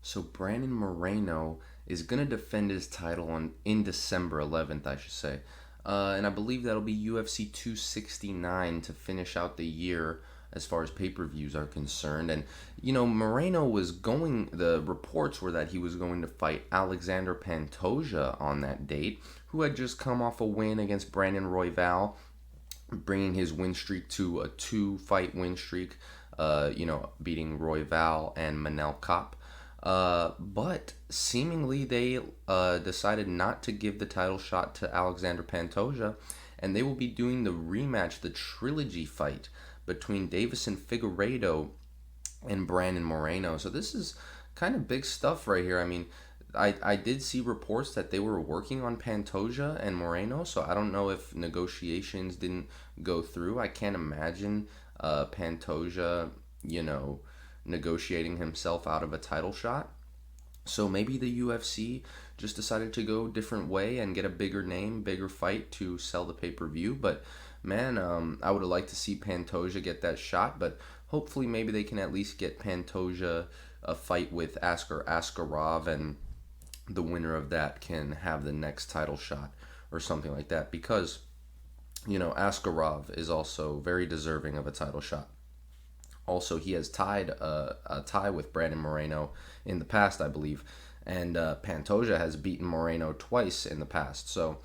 So Brandon Moreno is going to defend his title in December 11th, I should say. And I believe that'll be UFC 269 to finish out the year as far as pay-per-views are concerned. And Moreno was the reports were that he was going to fight Alexandre Pantoja on that date, who had just come off a win against Brandon Royval, bringing his win streak to a 2-fight win streak, beating Royval and Manel Kopp. But seemingly they decided not to give the title shot to Alexandre Pantoja, and they will be doing the rematch, the trilogy fight between Deiveson Figueiredo and Brandon Moreno. So this is kind of big stuff right here. I mean, I did see reports that they were working on Pantoja and Moreno, so I don't know if negotiations didn't go through. I can't imagine Pantoja, negotiating himself out of a title shot. So maybe the UFC just decided to go a different way and get a bigger name, bigger fight to sell the pay-per-view. But man, I would have liked to see Pantoja get that shot, but hopefully maybe they can at least get Pantoja a fight with Askar Askarov, and the winner of that can have the next title shot or something like that, because Askarov is also very deserving of a title shot. Also, he has tied a tie with Brandon Moreno in the past, I believe, and Pantoja has beaten Moreno twice in the past. So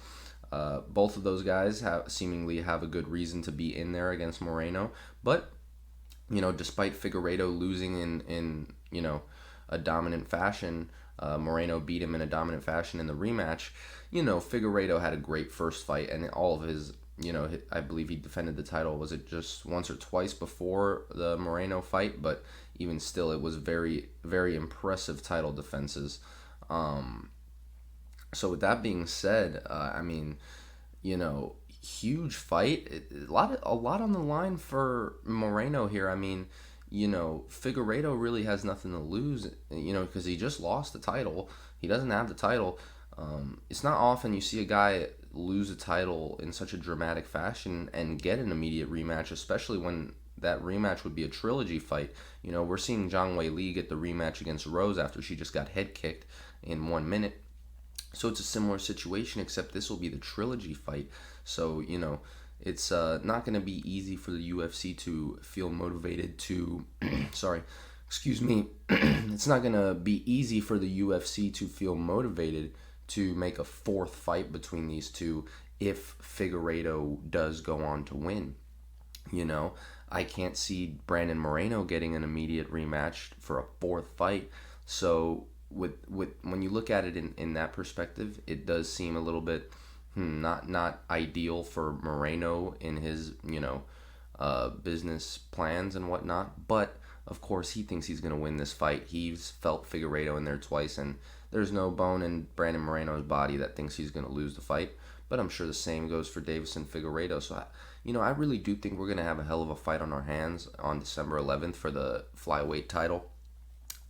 both of those guys seemingly have a good reason to be in there against Moreno. But despite Figueiredo losing in a dominant fashion, Moreno beat him in a dominant fashion in the rematch. Figueiredo had a great first fight, and all of his I believe he defended the title, was it just once or twice before the Moreno fight? But even still, it was very, very impressive title defenses. So with that being said, huge fight. A lot on the line for Moreno here. I mean, Figueiredo really has nothing to lose, because he just lost the title. He doesn't have the title. It's not often you see a guy lose a title in such a dramatic fashion and get an immediate rematch, especially when that rematch would be a trilogy fight. We're seeing Zhang Wei Li get the rematch against Rose after she just got head kicked in 1 minute. So it's a similar situation, except this will be the trilogy fight. So, it's not going to be easy for the UFC to feel motivated to, sorry, excuse me, it's not going to be easy for the UFC to feel motivated to make a fourth fight between these two if Figueiredo does go on to win. I can't see Brandon Moreno getting an immediate rematch for a fourth fight. So with when you look at it in that perspective, it does seem a little bit not ideal for Moreno in his business plans and whatnot. But of course, he thinks he's going to win this fight. He's felt Figueiredo in there twice, and there's no bone in Brandon Moreno's body that thinks he's going to lose the fight. But I'm sure the same goes for Deiveson Figueiredo. So, I really do think we're going to have a hell of a fight on our hands on December 11th for the flyweight title.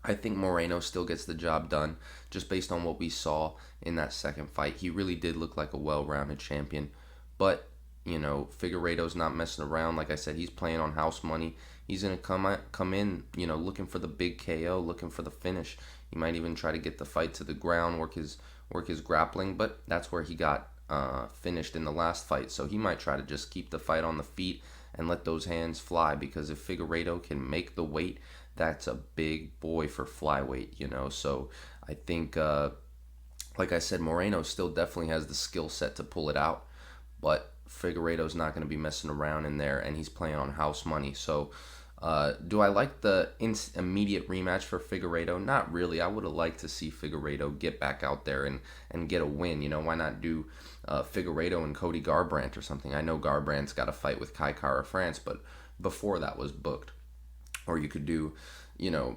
I think Moreno still gets the job done just based on what we saw in that second fight. He really did look like a well-rounded champion. But, Figueiredo's not messing around. Like I said, he's playing on house money. He's going to come in, looking for the big KO, looking for the finish. He might even try to get the fight to the ground, work his grappling, but that's where he got finished in the last fight. So he might try to just keep the fight on the feet and let those hands fly, because if Figueiredo can make the weight, that's a big boy for flyweight, So I think, like I said, Moreno still definitely has the skill set to pull it out, but Figueiredo's not going to be messing around in there, and he's playing on house money. So do I like the immediate rematch for Figueiredo? Not really. I would have liked to see Figueiredo get back out there and get a win. Why not do Figueiredo and Cody Garbrandt or something? I know Garbrandt's got a fight with Kai Kara France, but before that was booked. Or you could do,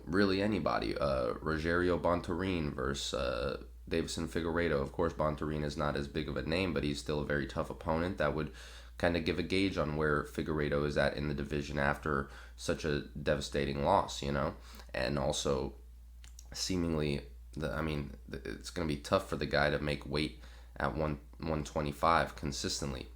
really anybody. Rogerio Bontorin versus Deiveson Figueiredo. Of course, Bontorin is not as big of a name, but he's still a very tough opponent. That would kind of give a gauge on where Figueiredo is at in the division after such a devastating loss, And also, seemingly, it's going to be tough for the guy to make weight at 125 consistently,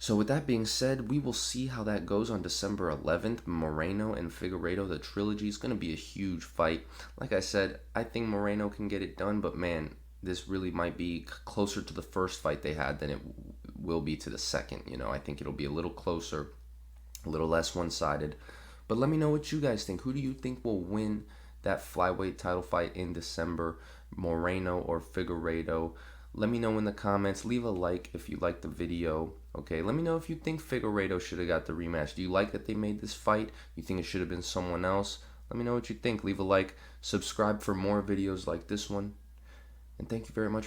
So with that being said, we will see how that goes on December 11th. Moreno and Figueiredo, the trilogy, is going to be a huge fight. Like I said, I think Moreno can get it done, but man, this really might be closer to the first fight they had than it will be to the second. I think it'll be a little closer, a little less one-sided. But let me know what you guys think. Who do you think will win that flyweight title fight in December, Moreno or Figueiredo? Let me know in the comments. Leave a like if you liked the video. Okay, let me know if you think Figueiredo should have got the rematch. Do you like that they made this fight? You think it should have been someone else? Let me know what you think. Leave a like. Subscribe for more videos like this one. And thank you very much for